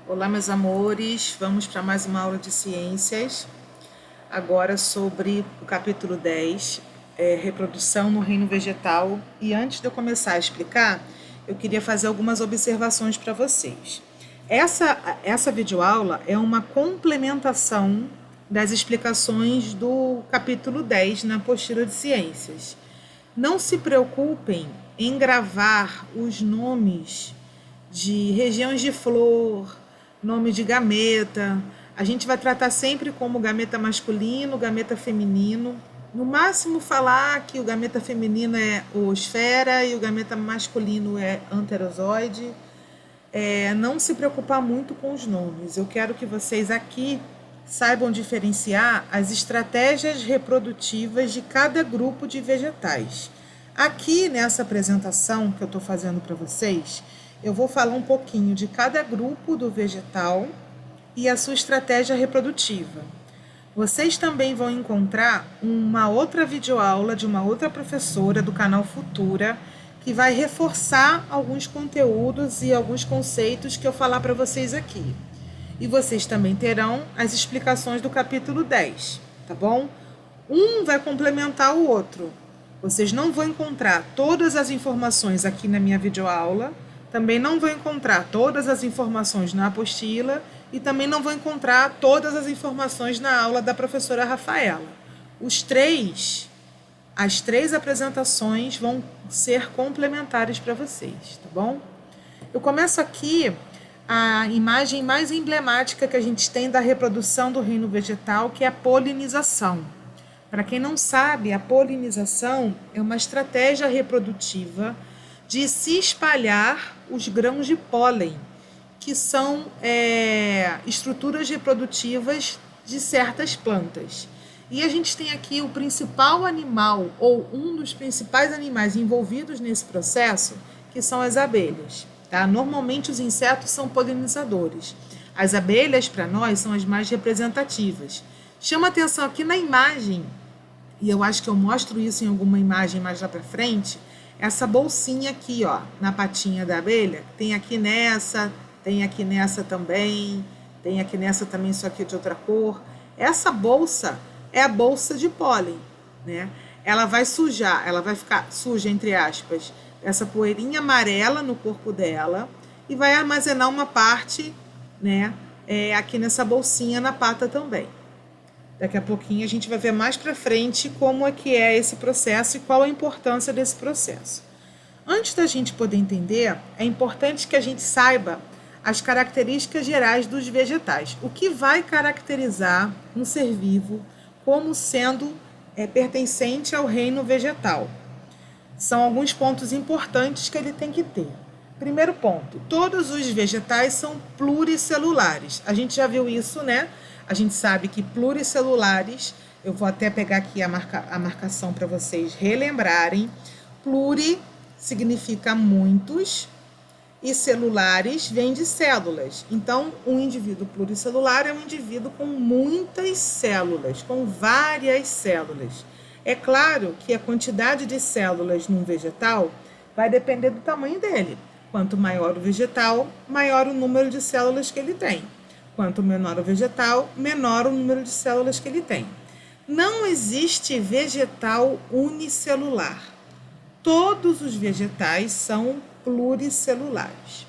Olá, meus amores, vamos para mais uma aula de ciências, agora sobre o capítulo 10, reprodução no reino vegetal. E antes de eu começar a explicar, eu queria fazer algumas observações para vocês. Essa videoaula é uma complementação das explicações do capítulo 10 na apostila de ciências. Não se preocupem em gravar os nomes de regiões de flor, nome de gameta. A gente vai tratar sempre como gameta masculino, gameta feminino. No máximo falar que o gameta feminino é oosfera e o gameta masculino é anterozoide. Não se preocupar muito com os nomes. Eu quero que vocês aqui saibam diferenciar as estratégias reprodutivas de cada grupo de vegetais. Aqui nessa apresentação que eu estou fazendo para vocês, eu vou falar um pouquinho de cada grupo do vegetal e a sua estratégia reprodutiva. Vocês também vão encontrar uma outra videoaula de uma outra professora do canal Futura, que vai reforçar alguns conteúdos e alguns conceitos que eu falar para vocês aqui. E vocês também terão as explicações do capítulo 10, tá bom? Um vai complementar o outro. Vocês não vão encontrar todas as informações aqui na minha videoaula, também não vão encontrar todas as informações na apostila e também não vão encontrar todas as informações na aula da professora Rafaela. As três apresentações vão ser complementares para vocês, tá bom? Eu começo aqui a imagem mais emblemática que a gente tem da reprodução do reino vegetal, que é a polinização. Para quem não sabe, a polinização é uma estratégia reprodutiva de se espalhar os grãos de pólen, que são estruturas reprodutivas de certas plantas. E a gente tem aqui o principal animal, ou um dos principais animais envolvidos nesse processo, que são as abelhas. Tá? Normalmente os insetos são polinizadores. As abelhas, para nós, são as mais representativas. Chama atenção aqui na imagem, e eu acho que eu mostro isso em alguma imagem mais lá para frente, essa bolsinha aqui, ó, na patinha da abelha, tem aqui nessa também, tem aqui nessa também, só que de outra cor. Essa bolsa é a bolsa de pólen, né? Ela vai sujar, ela vai ficar suja, entre aspas, essa poeirinha amarela no corpo dela e vai armazenar uma parte, né, aqui nessa bolsinha na pata também. Daqui a pouquinho a gente vai ver mais para frente como é que é esse processo e qual a importância desse processo. Antes da gente poder entender, é importante que a gente saiba as características gerais dos vegetais. O que vai caracterizar um ser vivo como sendo pertencente ao reino vegetal? São alguns pontos importantes que ele tem que ter. Primeiro ponto, todos os vegetais são pluricelulares. A gente já viu isso, né? A gente sabe que pluricelulares, eu vou até pegar aqui a marcação para vocês relembrarem. Pluri significa muitos e celulares vem de células. Então, um indivíduo pluricelular é um indivíduo com muitas células, com várias células. É claro que a quantidade de células num vegetal vai depender do tamanho dele. Quanto maior o vegetal, maior o número de células que ele tem. Quanto menor o vegetal, menor o número de células que ele tem. Não existe vegetal unicelular. Todos os vegetais são pluricelulares.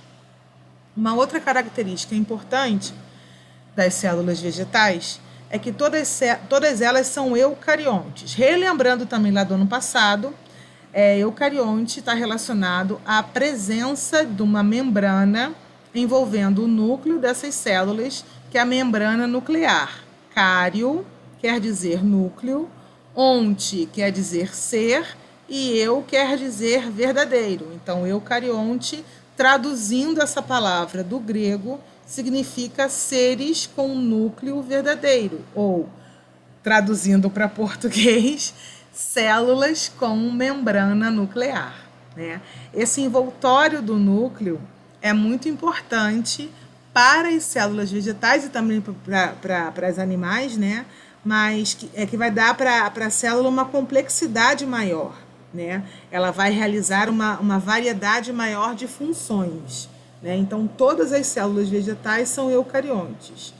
Uma outra característica importante das células vegetais é que todas elas são eucariontes. Relembrando também lá do ano passado, eucarionte está relacionado à presença de uma membrana envolvendo o núcleo dessas células, que é a membrana nuclear. Cário quer dizer núcleo, onte quer dizer ser, e eu quer dizer verdadeiro. Então, eucarionte, traduzindo essa palavra do grego, significa seres com núcleo verdadeiro, ou, traduzindo para português, células com membrana nuclear, né? Esse envoltório do núcleo é muito importante para as células vegetais e também para os animais, né? Mas que vai dar para a célula uma complexidade maior, né? Ela vai realizar uma variedade maior de funções, né? Então, todas as células vegetais são eucariontes.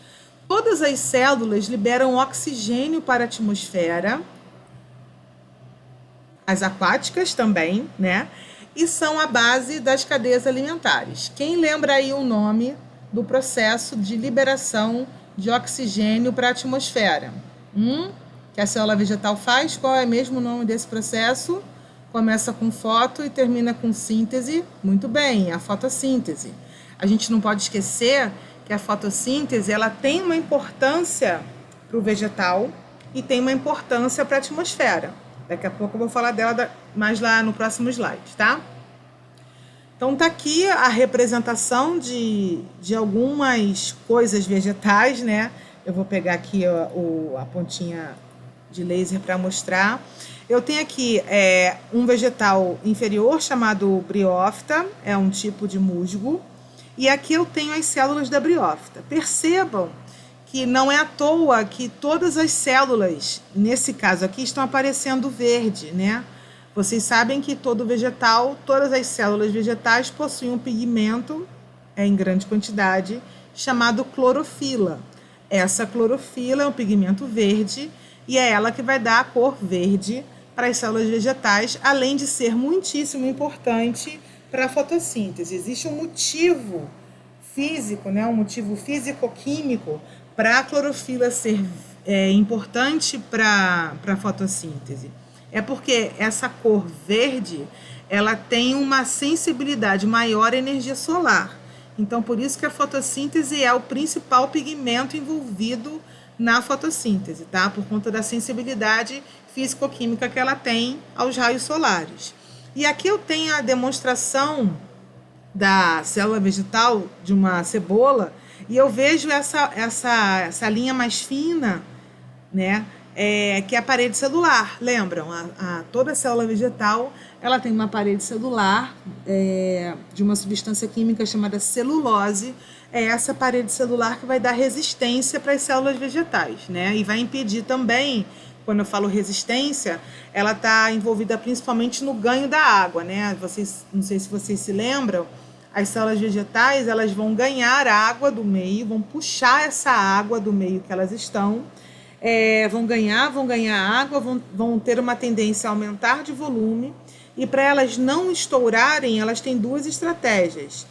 Todas as células liberam oxigênio para a atmosfera, as aquáticas também, né? E são a base das cadeias alimentares. Quem lembra aí o nome do processo de liberação de oxigênio para a atmosfera? Que a célula vegetal faz? Qual é mesmo o nome desse processo? Começa com foto e termina com síntese. Muito bem, a fotossíntese. A gente não pode esquecer que a fotossíntese ela tem uma importância para o vegetal e tem uma importância para a atmosfera. Daqui a pouco eu vou falar dela mais lá no próximo slide, tá? Então, tá aqui a representação de algumas coisas vegetais, né? Eu vou pegar aqui a pontinha de laser para mostrar. Eu tenho aqui um vegetal inferior chamado briófita, é um tipo de musgo. E aqui eu tenho as células da briófita. Percebam que não é à toa que todas as células, nesse caso aqui, estão aparecendo verde, né? Vocês sabem que todo vegetal, todas as células vegetais possuem um pigmento, em grande quantidade, chamado clorofila. Essa clorofila é um pigmento verde e é ela que vai dar a cor verde para as células vegetais, além de ser muitíssimo importante para a fotossíntese. Existe um motivo físico, né? Um motivo físico-químico para a clorofila ser importante para a fotossíntese. É porque essa cor verde, ela tem uma sensibilidade maior à energia solar. Então, por isso que a fotossíntese é o principal pigmento envolvido na fotossíntese, tá? Por conta da sensibilidade físico-química que ela tem aos raios solares. E aqui eu tenho a demonstração da célula vegetal de uma cebola, e eu vejo essa linha mais fina, né? Que é a parede celular. Lembram? Toda célula vegetal ela tem uma parede celular de uma substância química chamada celulose. É essa parede celular que vai dar resistência para as células vegetais, né? E vai impedir também, quando eu falo resistência, ela está envolvida principalmente no ganho da água, né? Não sei se vocês se lembram, as células vegetais elas vão ganhar água do meio, vão puxar essa água do meio que elas estão, vão ganhar água, vão ter uma tendência a aumentar de volume, e para elas não estourarem, elas têm duas estratégias.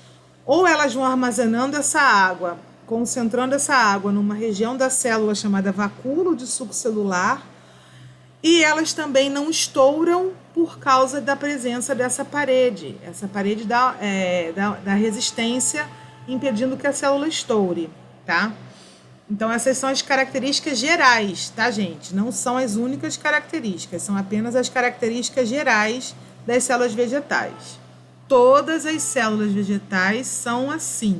Ou elas vão armazenando essa água, concentrando essa água numa região da célula chamada vacúolo de suco celular, e elas também não estouram por causa da presença dessa parede. Essa parede dá resistência, impedindo que a célula estoure, tá? Então, essas são as características gerais, tá, gente? Não são as únicas características, são apenas as características gerais das células vegetais. Todas as células vegetais são assim.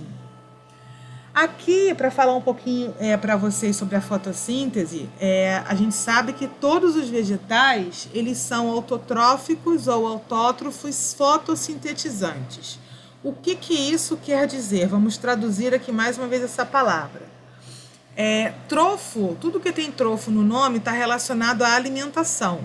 Aqui, para falar um pouquinho para vocês sobre a fotossíntese, a gente sabe que todos os vegetais, eles são autotróficos ou autótrofos fotossintetizantes. O que isso quer dizer? Vamos traduzir aqui mais uma vez essa palavra. Trofo, tudo que tem trofo no nome está relacionado à alimentação.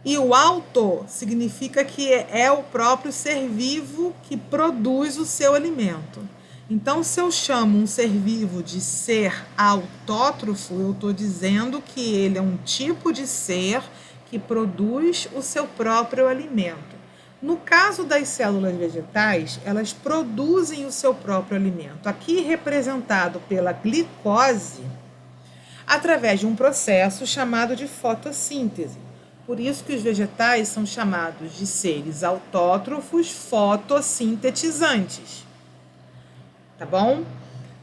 E o auto significa que é o próprio ser vivo que produz o seu alimento. Então, se eu chamo um ser vivo de ser autótrofo, eu estou dizendo que ele é um tipo de ser que produz o seu próprio alimento. No caso das células vegetais, elas produzem o seu próprio alimento, aqui representado pela glicose, através de um processo chamado de fotossíntese. Por isso que os vegetais são chamados de seres autótrofos fotossintetizantes. Tá bom?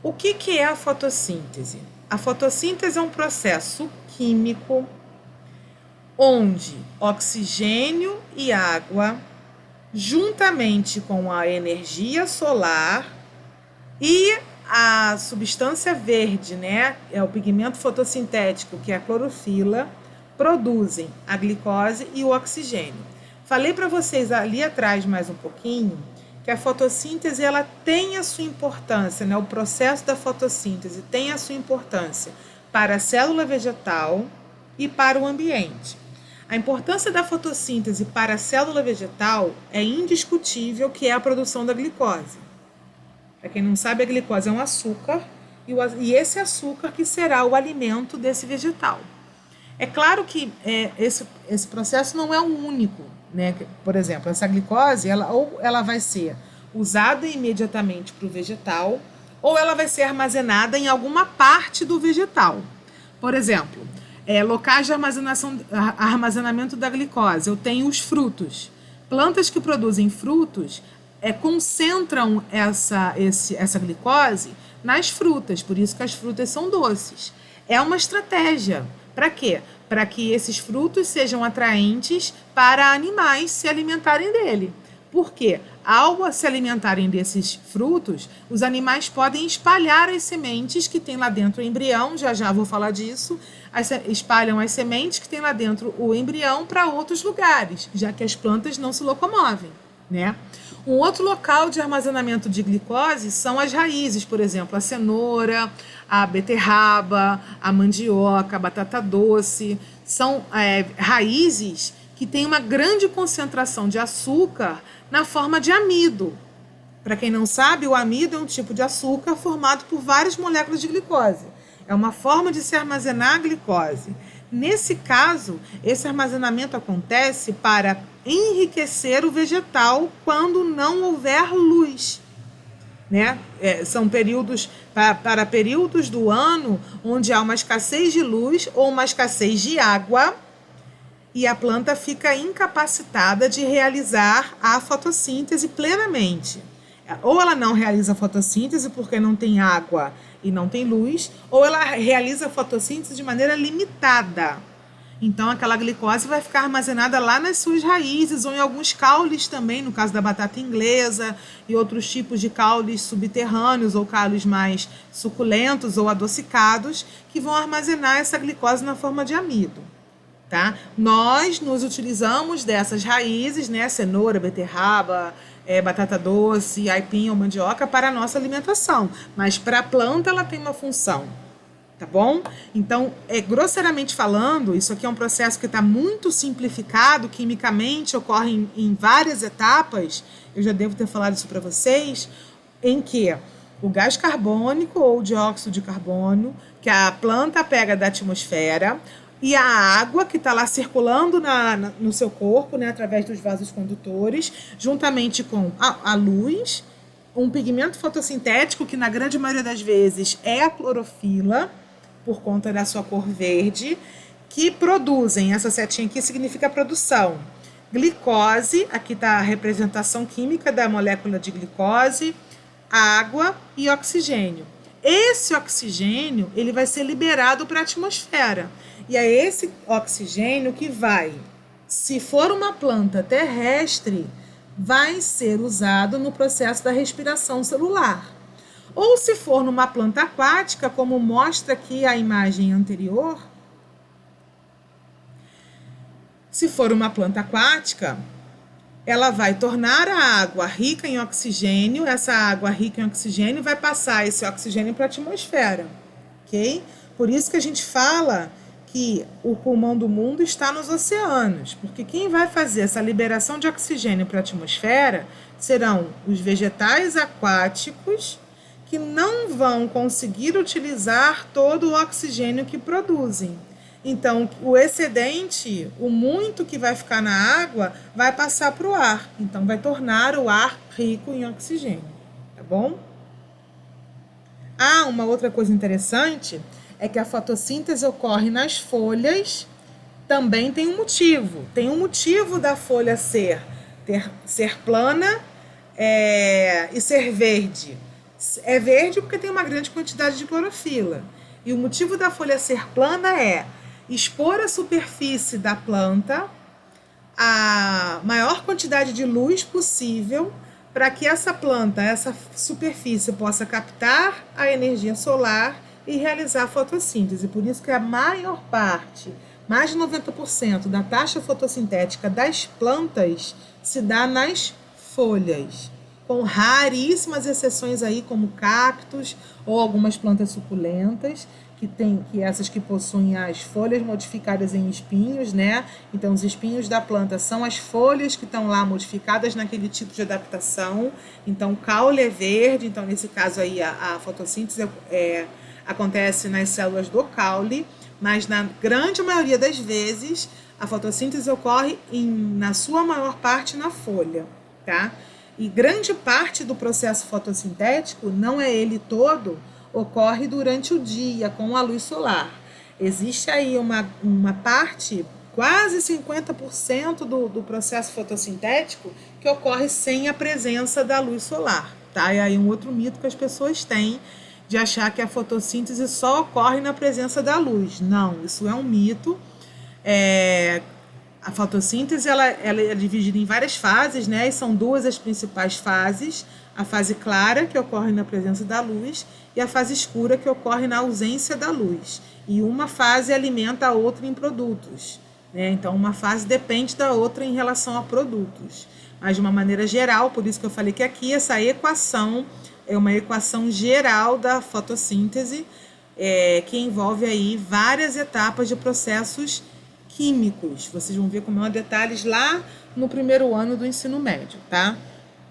O que é a fotossíntese? A fotossíntese é um processo químico onde oxigênio e água, juntamente com a energia solar e a substância verde, né? É o pigmento fotossintético, que é a clorofila, produzem a glicose e o oxigênio. Falei para vocês ali atrás mais um pouquinho que a fotossíntese ela tem a sua importância, né? O processo da fotossíntese tem a sua importância para a célula vegetal e para o ambiente. A importância da fotossíntese para a célula vegetal é indiscutível, que é a produção da glicose. Para quem não sabe, a glicose é um açúcar e esse açúcar que será o alimento desse vegetal. É claro que esse processo não é o único, né? Por exemplo, essa glicose, ela vai ser usada imediatamente para o vegetal, ou ela vai ser armazenada em alguma parte do vegetal. Por exemplo, locais de armazenamento da glicose. Eu tenho os frutos. Plantas que produzem frutos concentram essa glicose nas frutas, por isso que as frutas são doces. É uma estratégia. Para quê? Para que esses frutos sejam atraentes para animais se alimentarem dele. Por quê? Ao se alimentarem desses frutos, os animais podem espalhar as sementes que tem lá dentro o embrião, já vou falar disso, espalham as sementes que tem lá dentro o embrião para outros lugares, já que as plantas não se locomovem, né? Um outro local de armazenamento de glicose são as raízes, por exemplo, a cenoura, a beterraba, a mandioca, a batata doce. São raízes que têm uma grande concentração de açúcar na forma de amido. Para quem não sabe, o amido é um tipo de açúcar formado por várias moléculas de glicose. É uma forma de se armazenar a glicose. Nesse caso, esse armazenamento acontece para enriquecer o vegetal quando não houver luz, né? São períodos para períodos do ano onde há uma escassez de luz ou uma escassez de água e a planta fica incapacitada de realizar a fotossíntese plenamente. Ou ela não realiza a fotossíntese porque não tem água e não tem luz, ou ela realiza a fotossíntese de maneira limitada. Então, aquela glicose vai ficar armazenada lá nas suas raízes ou em alguns caules também, no caso da batata inglesa e outros tipos de caules subterrâneos ou caules mais suculentos ou adocicados, que vão armazenar essa glicose na forma de amido. Tá? Nós nos utilizamos dessas raízes, né, cenoura, beterraba, batata doce, aipim ou mandioca para a nossa alimentação, mas para a planta ela tem uma função, tá bom? Então, grosseiramente falando, isso aqui é um processo que está muito simplificado, quimicamente ocorre em várias etapas, eu já devo ter falado isso para vocês, em que o gás carbônico ou dióxido de carbono, que a planta pega da atmosfera, e a água que está lá circulando no seu corpo, né, através dos vasos condutores, juntamente com a luz, um pigmento fotossintético, que na grande maioria das vezes é a clorofila, por conta da sua cor verde, que produzem, essa setinha aqui significa produção, glicose, aqui está a representação química da molécula de glicose, água e oxigênio. Esse oxigênio ele vai ser liberado para a atmosfera. E é esse oxigênio que vai, se for uma planta terrestre, vai ser usado no processo da respiração celular. Ou se for numa planta aquática, como mostra aqui a imagem anterior, se for uma planta aquática, ela vai tornar a água rica em oxigênio, essa água rica em oxigênio vai passar esse oxigênio para a atmosfera, ok? Por isso que a gente fala que o pulmão do mundo está nos oceanos, porque quem vai fazer essa liberação de oxigênio para a atmosfera serão os vegetais aquáticos que não vão conseguir utilizar todo o oxigênio que produzem. Então, o excedente, o muito que vai ficar na água, vai passar para o ar. Então, vai tornar o ar rico em oxigênio, tá bom? Uma outra coisa interessante é que a fotossíntese ocorre nas folhas, também tem um motivo. Tem um motivo da folha ser plana e ser verde. É verde porque tem uma grande quantidade de clorofila. E o motivo da folha ser plana é expor a superfície da planta a maior quantidade de luz possível para que essa planta, essa superfície possa captar a energia solar e realizar a fotossíntese. Por isso que a maior parte, mais de 90% da taxa fotossintética das plantas se dá nas folhas, com raríssimas exceções aí, como cactos ou algumas plantas suculentas, que essas que possuem as folhas modificadas em espinhos, né? Então, os espinhos da planta são as folhas que estão lá modificadas naquele tipo de adaptação. Então, o caule é verde, então, nesse caso aí, a fotossíntese acontece nas células do caule, mas na grande maioria das vezes, a fotossíntese ocorre na sua maior parte na folha, tá? E grande parte do processo fotossintético, não é ele todo, ocorre durante o dia, com a luz solar. Existe aí uma parte, quase 50% do processo fotossintético, que ocorre sem a presença da luz solar, tá? E aí um outro mito que as pessoas têm de achar que a fotossíntese só ocorre na presença da luz. Não, isso é um mito. A fotossíntese ela é dividida em várias fases, né? E são duas as principais fases: a fase clara, que ocorre na presença da luz, e a fase escura, que ocorre na ausência da luz. E uma fase alimenta a outra em produtos, né? Então, uma fase depende da outra em relação a produtos. Mas, de uma maneira geral, por isso que eu falei que aqui essa equação é uma equação geral da fotossíntese, que envolve aí várias etapas de processos químicos. Vocês vão ver com maior detalhes lá no primeiro ano do ensino médio, tá?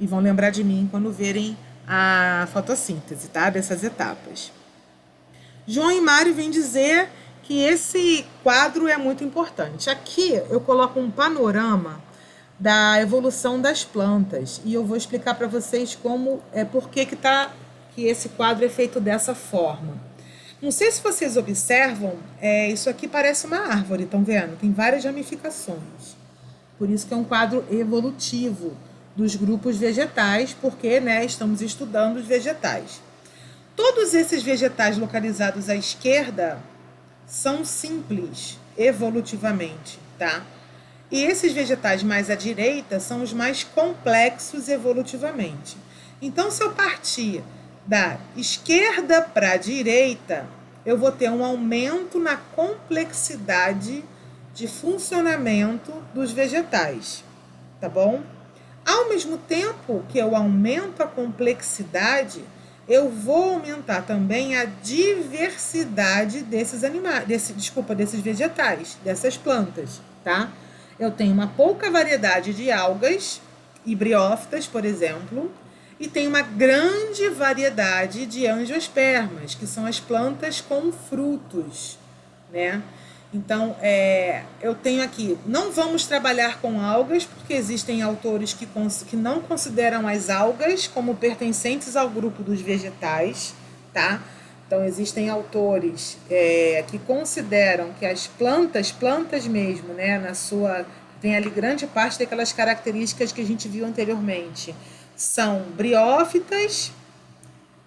E vão lembrar de mim quando verem a fotossíntese, tá? Dessas etapas. João e Mário vêm dizer que esse quadro é muito importante. Aqui eu coloco um panorama da evolução das plantas e eu vou explicar para vocês por que esse quadro é feito dessa forma. Não sei se vocês observam, isso aqui parece uma árvore, estão vendo? Tem várias ramificações. Por isso que é um quadro evolutivo dos grupos vegetais, porque, né, estamos estudando os vegetais. Todos esses vegetais localizados à esquerda são simples evolutivamente, tá? E esses vegetais mais à direita são os mais complexos evolutivamente. Então, se eu partir da esquerda para a direita, eu vou ter um aumento na complexidade de funcionamento dos vegetais, tá bom? Ao mesmo tempo que eu aumento a complexidade, eu vou aumentar também a diversidade desses vegetais, dessas plantas, tá? Eu tenho uma pouca variedade de algas e briófitas, por exemplo, e tem uma grande variedade de angiospermas, que são as plantas com frutos, né? Então, eu tenho aqui, não vamos trabalhar com algas, porque existem autores que não consideram as algas como pertencentes ao grupo dos vegetais, tá? Então, existem autores que consideram que as plantas mesmo, né, tem ali grande parte daquelas características que a gente viu anteriormente, são briófitas,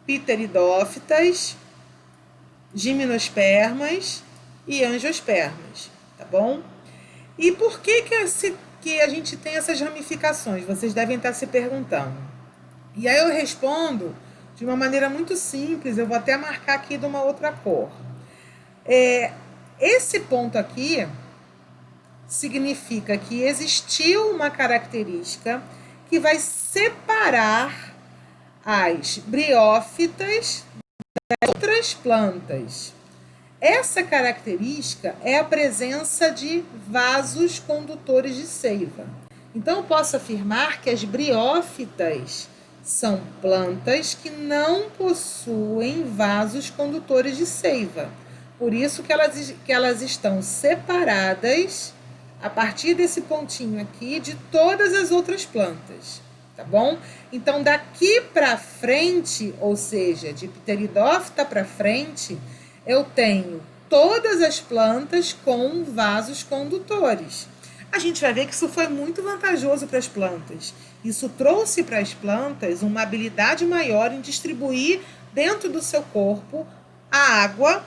pteridófitas, gimnospermas e angiospermas, tá bom? E por que a gente tem essas ramificações? Vocês devem estar se perguntando. E aí eu respondo de uma maneira muito simples, eu vou até marcar aqui de uma outra cor. Esse ponto aqui significa que existiu uma característica que vai separar as briófitas das outras plantas. Essa característica é a presença de vasos condutores de seiva. Então, eu posso afirmar que as briófitas são plantas que não possuem vasos condutores de seiva. Por isso que elas estão separadas a partir desse pontinho aqui de todas as outras plantas, tá bom? Então, daqui para frente, ou seja, de pteridófita para frente, eu tenho todas as plantas com vasos condutores. A gente vai ver que isso foi muito vantajoso para as plantas. Isso trouxe para as plantas uma habilidade maior em distribuir dentro do seu corpo a água,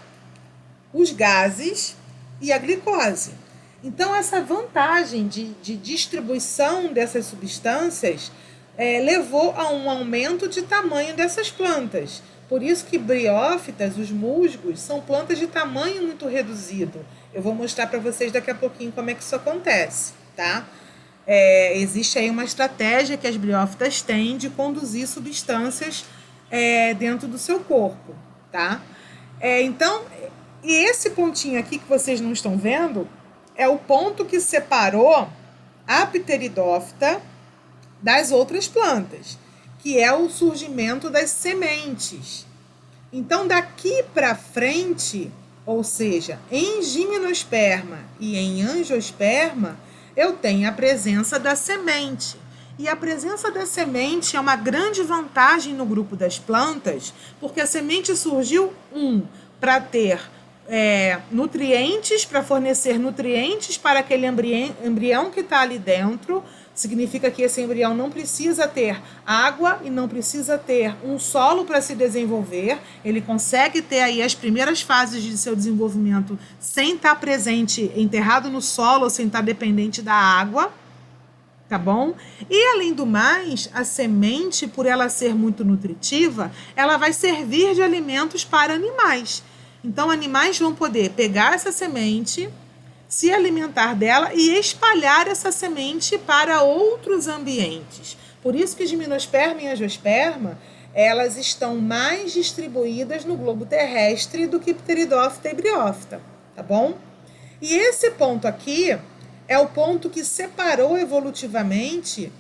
os gases e a glicose. Então, essa vantagem de distribuição dessas substâncias levou a um aumento de tamanho dessas plantas. Por isso que briófitas, os musgos, são plantas de tamanho muito reduzido. Eu vou mostrar para vocês daqui a pouquinho como é que isso acontece, tá? Existe aí uma estratégia que as briófitas têm de conduzir substâncias dentro do seu corpo, tá? Então, E esse pontinho aqui que vocês não estão vendo é o ponto que separou a pteridófita das outras plantas, que é o surgimento das sementes. Então, daqui para frente, ou seja, em gimnosperma e em angiosperma, eu tenho a presença da semente. E a presença da semente é uma grande vantagem no grupo das plantas, porque a semente surgiu, para ter nutrientes, para fornecer nutrientes para aquele embrião que está ali dentro. Significa que esse embrião não precisa ter água e não precisa ter um solo para se desenvolver. Ele consegue ter aí as primeiras fases de seu desenvolvimento sem estar presente, enterrado no solo, ou sem estar dependente da água. Tá bom? E, além do mais, a semente, por ela ser muito nutritiva, ela vai servir de alimentos para animais. Então, animais vão poder pegar essa semente, se alimentar dela e espalhar essa semente para outros ambientes. Por isso que gimnosperma e angiosperma, elas estão mais distribuídas no globo terrestre do que pteridófita e briófita, tá bom? E esse ponto aqui é o ponto que separou evolutivamente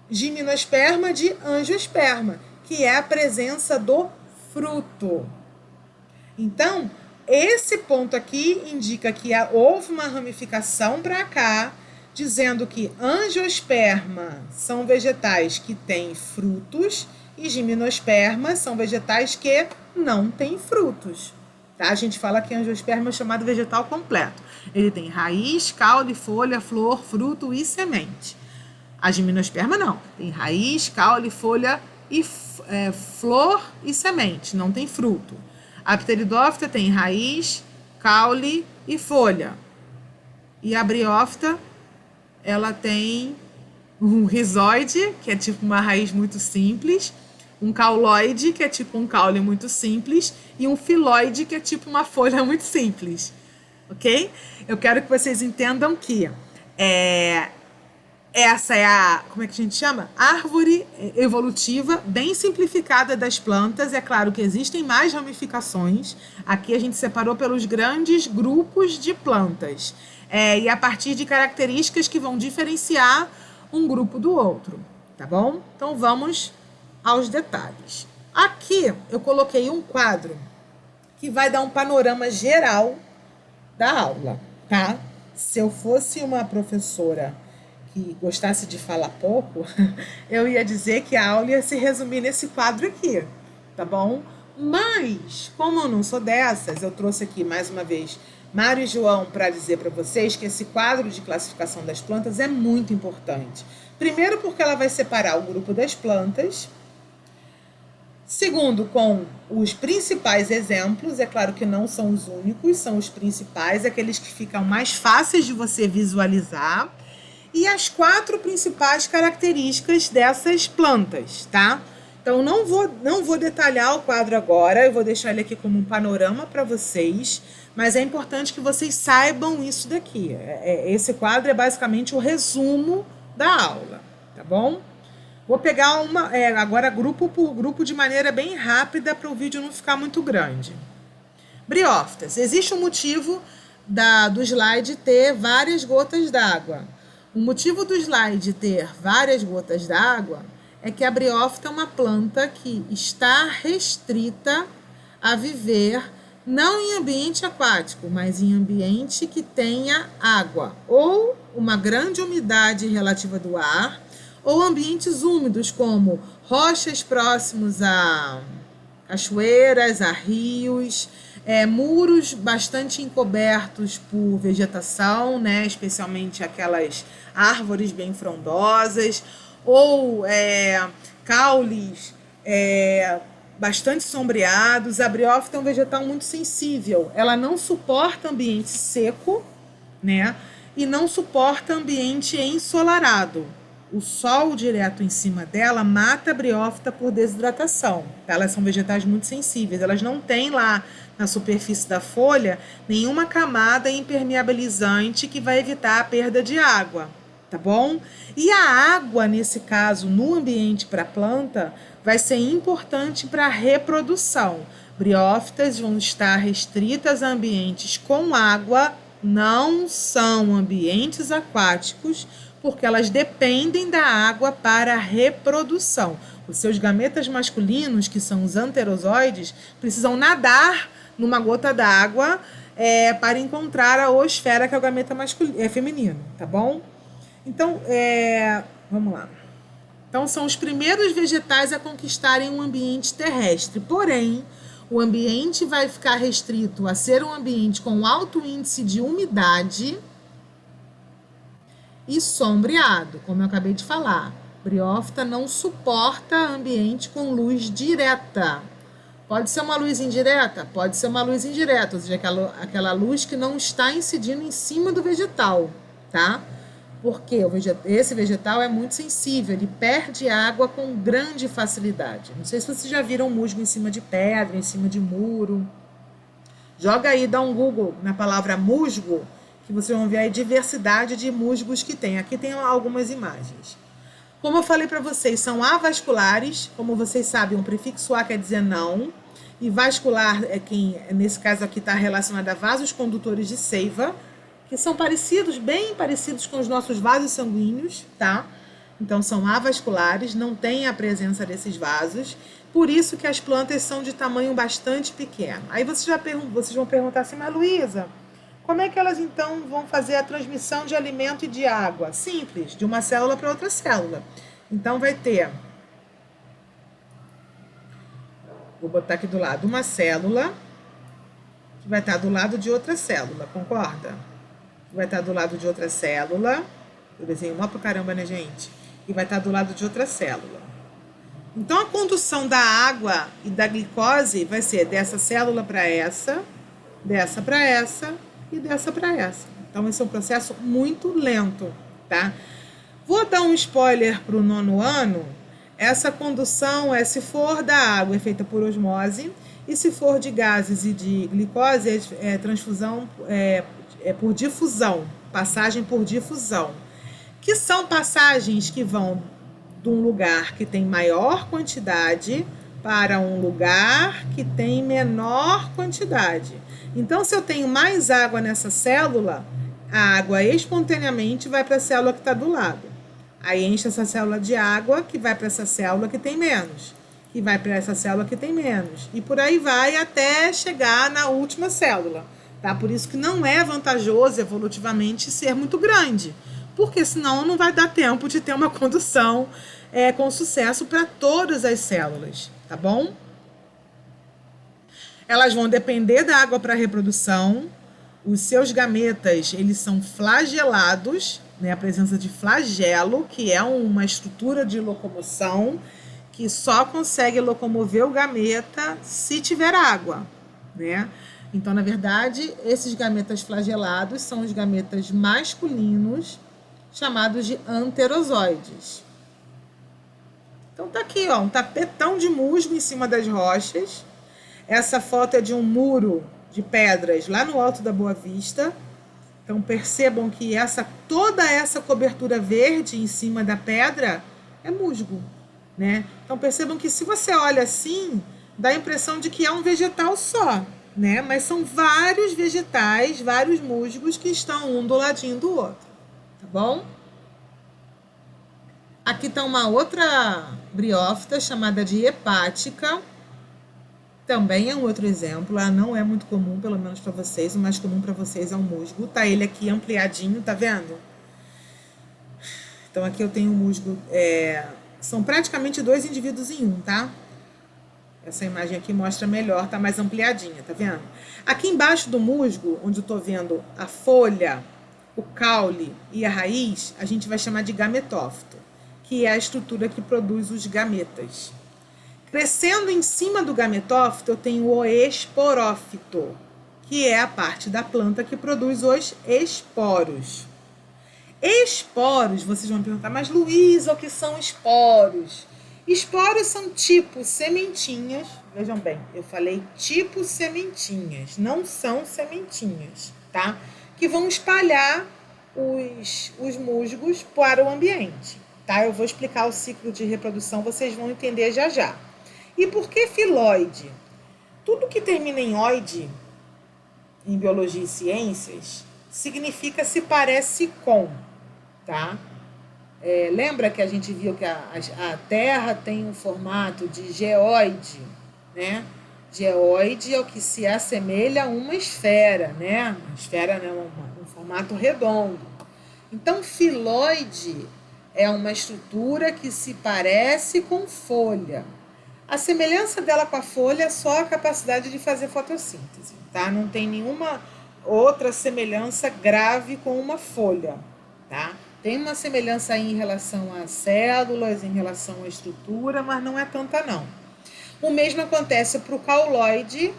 gimnosperma de angiosperma, que é a presença do fruto. Então, esse ponto aqui indica que houve uma ramificação para cá, dizendo que angiosperma são vegetais que têm frutos e gimnosperma são vegetais que não têm frutos. Tá? A gente fala que angiosperma é chamado vegetal completo. Ele tem raiz, caule, folha, flor, fruto e semente. A gimnosperma não. Tem raiz, caule, folha e flor e semente. Não tem fruto. A pteridófita tem raiz, caule e folha. E a briófita, ela tem um rizoide, que é tipo uma raiz muito simples, um cauloide, que é tipo um caule muito simples, e um filóide, que é tipo uma folha muito simples. Ok? Eu quero que vocês entendam que essa é a, como é que a gente chama? Árvore evolutiva bem simplificada das plantas. É claro que existem mais ramificações. Aqui a gente separou pelos grandes grupos de plantas. E a partir de características que vão diferenciar um grupo do outro. Tá bom? Então vamos aos detalhes. Aqui eu coloquei um quadro que vai dar um panorama geral da aula, tá? Se eu fosse uma professora que gostasse de falar pouco, eu ia dizer que a aula ia se resumir nesse quadro aqui, tá bom? Mas, como eu não sou dessas, eu trouxe aqui mais uma vez Mário e João para dizer para vocês que esse quadro de classificação das plantas é muito importante. Primeiro, porque ela vai separar o grupo das plantas. Segundo, com os principais exemplos, é claro que não são os únicos, são os principais, aqueles que ficam mais fáceis de você visualizar. E as 4 principais características dessas plantas, tá? Então, não vou detalhar o quadro agora, eu vou deixar ele aqui como um panorama para vocês, mas é importante que vocês saibam isso daqui. Esse quadro é basicamente o resumo da aula, tá bom? Vou pegar agora grupo por grupo de maneira bem rápida para o vídeo não ficar muito grande. Briófitas. Existe um motivo do slide ter várias gotas d'água. O motivo do slide ter várias gotas d'água é que a briófita é uma planta que está restrita a viver não em ambiente aquático, mas em ambiente que tenha água, ou uma grande umidade relativa do ar, ou ambientes úmidos, como rochas próximos a cachoeiras, a rios, muros bastante encobertos por vegetação, né, especialmente aquelas árvores bem frondosas, ou caules bastante sombreados. A briófita é um vegetal muito sensível. Ela não suporta ambiente seco, né, e não suporta ambiente ensolarado. O sol direto em cima dela mata a briófita por desidratação. Tá? Elas são vegetais muito sensíveis. Elas não têm lá na superfície da folha nenhuma camada impermeabilizante que vai evitar a perda de água. tá bom? E a água, nesse caso, no ambiente para a planta, vai ser importante para a reprodução. Briófitas vão estar restritas a ambientes com água, não são ambientes aquáticos, porque elas dependem da água para a reprodução. Os seus gametas masculinos, que são os anterozoides, precisam nadar numa gota d'água para encontrar a oosfera, que é o gameta feminino, tá bom? Então, vamos lá. Então, são os primeiros vegetais a conquistarem um ambiente terrestre. Porém, o ambiente vai ficar restrito a ser um ambiente com alto índice de umidade e sombreado, como eu acabei de falar. Briófita não suporta ambiente com luz direta. Pode ser uma luz indireta? Pode ser uma luz indireta, ou seja, aquela luz que não está incidindo em cima do vegetal, tá? Porque esse vegetal é muito sensível, ele perde água com grande facilidade. Não sei se vocês já viram musgo em cima de pedra, em cima de muro. Joga aí, dá um Google na palavra musgo, que vocês vão ver a diversidade de musgos que tem. Aqui tem algumas imagens. Como eu falei para vocês, são avasculares. Como vocês sabem, o prefixo A quer dizer não. E vascular é quem, nesse caso aqui, está relacionado a vasos condutores de seiva, que são parecidos, bem parecidos com os nossos vasos sanguíneos, tá? Então, são avasculares, não tem a presença desses vasos, por isso que as plantas são de tamanho bastante pequeno. Aí vocês vão perguntar assim, mas Luísa, como é que elas então vão fazer a transmissão de alimento e de água? Simples, de uma célula para outra célula. Então, vai ter, vou botar aqui do lado, uma célula, que vai estar do lado de outra célula, concorda? Vai estar do lado de outra célula. Eu desenho uma pra caramba, né, gente? E vai estar do lado de outra célula. Então, a condução da água e da glicose vai ser dessa célula para essa, dessa para essa e dessa para essa. Então, esse é um processo muito lento, tá? Vou dar um spoiler para o 9º ano. Essa condução se for da água, é feita por osmose. E se for de gases e de glicose, é transfusão por difusão, passagem por difusão, que são passagens que vão de um lugar que tem maior quantidade para um lugar que tem menor quantidade. Então, se eu tenho mais água nessa célula, a água espontaneamente vai para a célula que está do lado. Aí enche essa célula de água, que vai para essa célula que tem menos, que vai para essa célula que tem menos. E por aí vai até chegar na última célula. Tá? Por isso que não é vantajoso evolutivamente ser muito grande, porque senão não vai dar tempo de ter uma condução com sucesso para todas as células, tá bom? Elas vão depender da água para a reprodução. Os seus gametas, eles são flagelados, né? A presença de flagelo, que é uma estrutura de locomoção que só consegue locomover o gameta se tiver água, né? Então, na verdade, esses gametas flagelados são os gametas masculinos, chamados de anterozoides. Então, tá aqui, ó, um tapetão de musgo em cima das rochas. Essa foto é de um muro de pedras lá no alto da Boa Vista. Então, percebam que toda essa cobertura verde em cima da pedra é musgo, né? Então, percebam que se você olha assim, dá a impressão de que é um vegetal só, né? Mas são vários vegetais, vários musgos que estão um do ladinho do outro, tá bom? Aqui está uma outra briófita chamada de hepática. Também é um outro exemplo. Ela não é muito comum, pelo menos para vocês. O mais comum para vocês é o musgo. Tá ele aqui ampliadinho, tá vendo? Então aqui eu tenho o musgo. São praticamente 2 indivíduos em um, tá? Essa imagem aqui mostra melhor, tá mais ampliadinha, tá vendo? Aqui embaixo do musgo, onde eu tô vendo a folha, o caule e a raiz, a gente vai chamar de gametófito, que é a estrutura que produz os gametas. Crescendo em cima do gametófito, eu tenho o esporófito, que é a parte da planta que produz os esporos. Esporos, vocês vão perguntar, mas Luísa, o que são esporos? Esporos são tipo sementinhas, vejam bem, eu falei tipo sementinhas, não são sementinhas, tá? Que vão espalhar os musgos para o ambiente. Tá? Eu vou explicar o ciclo de reprodução, vocês vão entender já já. E por que filoide? Tudo que termina em oide, em biologia e ciências, significa se parece com, tá? Lembra que a gente viu que a Terra tem um formato de geóide, né? Geóide é o que se assemelha a uma esfera, né? Uma esfera, né? Um formato redondo. Então, filoide é uma estrutura que se parece com folha. A semelhança dela com a folha é só a capacidade de fazer fotossíntese, tá? Não tem nenhuma outra semelhança grave com uma folha, tá? Tem uma semelhança aí em relação às células, em relação à estrutura, mas não é tanta não. O mesmo acontece para o cauloide,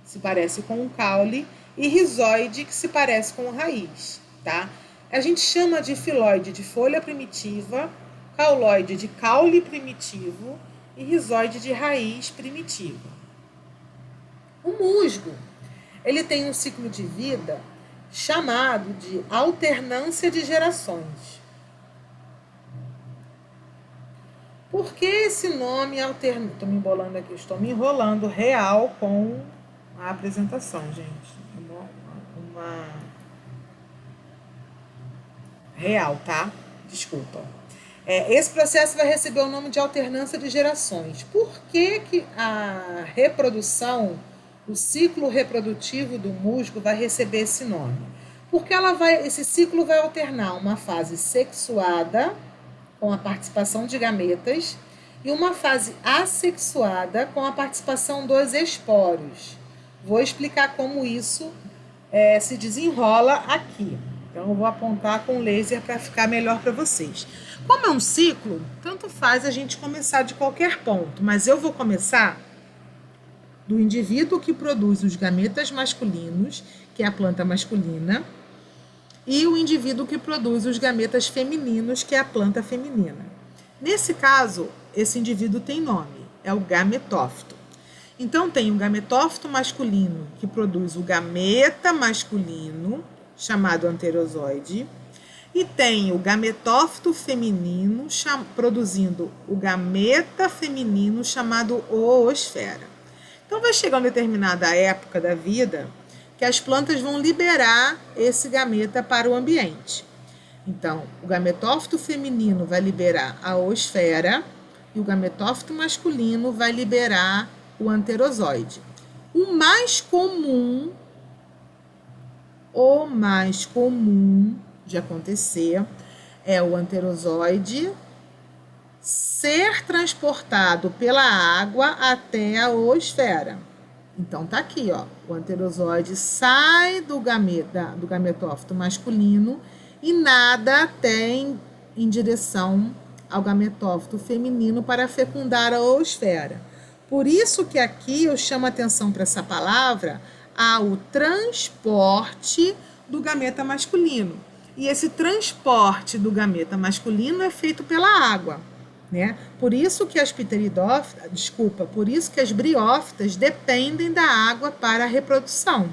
se parece com um caule, e rizoide, que se parece com raiz, tá? A gente chama de filoide de folha primitiva, cauloide de caule primitivo e rizoide de raiz primitiva. O musgo, ele tem um ciclo de vida chamado de alternância de gerações. Por que esse nome alterna? Estou me embolando aqui, estou me enrolando real com a apresentação, gente. Uma real, tá? Desculpa. Esse processo vai receber o nome de alternância de gerações. Por que a reprodução, o ciclo reprodutivo do musgo vai receber esse nome? Porque esse ciclo vai alternar uma fase sexuada, com a participação de gametas, e uma fase assexuada, com a participação dos esporos. Vou explicar como isso se desenrola aqui. Então, eu vou apontar com laser para ficar melhor para vocês. Como é um ciclo, tanto faz a gente começar de qualquer ponto, mas eu vou começar do indivíduo que produz os gametas masculinos, que é a planta masculina, e o indivíduo que produz os gametas femininos, que é a planta feminina. Nesse caso, esse indivíduo tem nome, é o gametófito. Então, tem o gametófito masculino, que produz o gameta masculino, chamado anterozoide, e tem o gametófito feminino produzindo o gameta feminino, chamado oosfera. Então, vai chegar uma determinada época da vida que as plantas vão liberar esse gameta para o ambiente. Então, o gametófito feminino vai liberar a oosfera e o gametófito masculino vai liberar o anterozoide. O mais comum de acontecer é o anterozoide ser transportado pela água até a oosfera. Então, tá aqui, ó. O anterozoide sai do gametófito masculino e nada até em direção ao gametófito feminino para fecundar a oosfera. Por isso que aqui eu chamo a atenção para essa palavra, ao transporte do gameta masculino. E esse transporte do gameta masculino é feito pela água, né? Por isso que as por isso que as briófitas dependem da água para a reprodução,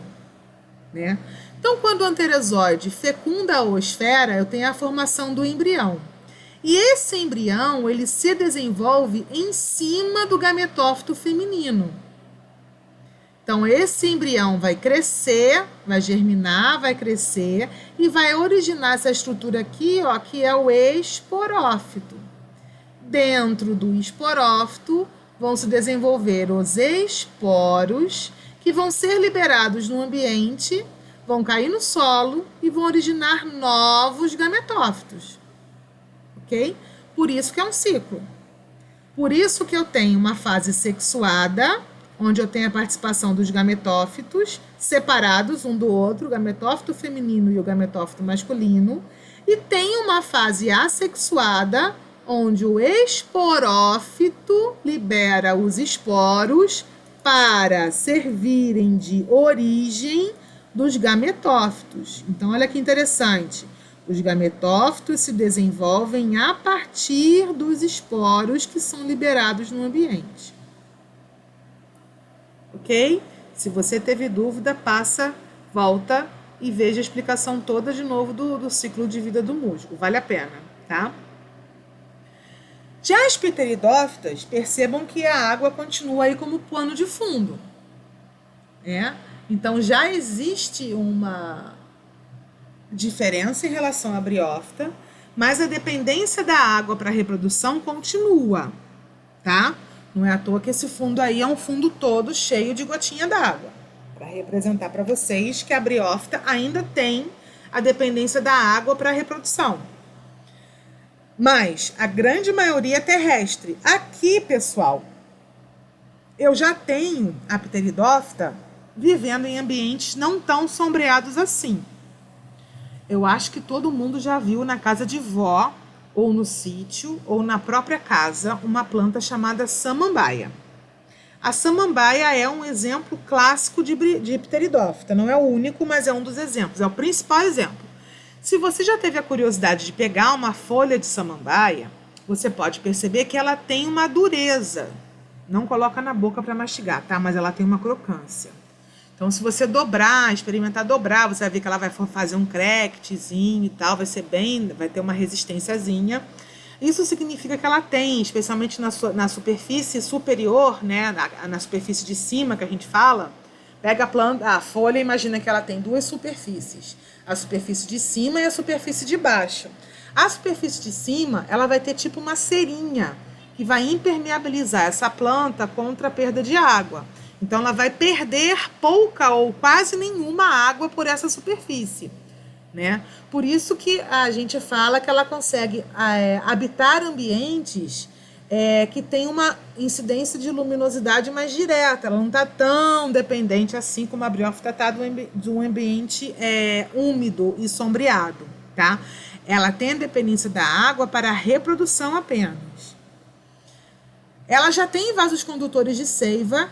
né? Então, quando o anterozoide fecunda a oosfera, eu tenho a formação do embrião. E esse embrião, ele se desenvolve em cima do gametófito feminino. Então, esse embrião vai crescer, vai germinar, vai crescer e vai originar essa estrutura aqui, ó, que é o esporófito. Dentro do esporófito vão se desenvolver os esporos, que vão ser liberados no ambiente, vão cair no solo e vão originar novos gametófitos. Ok? Por isso que é um ciclo. Por isso que eu tenho uma fase sexuada, onde eu tenho a participação dos gametófitos separados um do outro, o gametófito feminino e o gametófito masculino, e tem uma fase assexuada, onde o esporófito libera os esporos para servirem de origem dos gametófitos. Então, olha que interessante. Os gametófitos se desenvolvem a partir dos esporos que são liberados no ambiente. Ok? Se você teve dúvida, volta e veja a explicação toda de novo do ciclo de vida do musgo. Vale a pena, tá? Já as pteridófitas, percebam que a água continua aí como pano de fundo, né? Então, já existe uma diferença em relação à briófita, mas a dependência da água para a reprodução continua, tá? Não é à toa que esse fundo aí é um fundo todo cheio de gotinha d'água, para representar para vocês que a briófita ainda tem a dependência da água para a reprodução. Mas a grande maioria é terrestre. Aqui, pessoal, eu já tenho a pteridófita vivendo em ambientes não tão sombreados assim. Eu acho que todo mundo já viu na casa de vó, ou no sítio, ou na própria casa, uma planta chamada samambaia. A samambaia é um exemplo clássico de pteridófita. Não é o único, mas é um dos exemplos. É o principal exemplo. Se você já teve a curiosidade de pegar uma folha de samambaia, você pode perceber que ela tem uma dureza. Não coloca na boca para mastigar, tá? Mas ela tem uma crocância. Então, se você dobrar, experimentar dobrar, você vai ver que ela vai fazer um crackzinho e tal, vai ter uma resistênciazinha. Isso significa que ela tem, especialmente na superfície superior, né, na superfície de cima que a gente fala, pega a folha e imagina que ela tem duas superfícies, a superfície de cima e a superfície de baixo. A superfície de cima, ela vai ter tipo uma cerinha que vai impermeabilizar essa planta contra a perda de água. Então, ela vai perder pouca ou quase nenhuma água por essa superfície, né? Por isso que a gente fala que ela consegue habitar ambientes que tem uma incidência de luminosidade mais direta. Ela não está tão dependente assim como a briófita está de um ambiente úmido e sombreado, tá? Ela tem a dependência da água para a reprodução apenas. Ela já tem vasos condutores de seiva.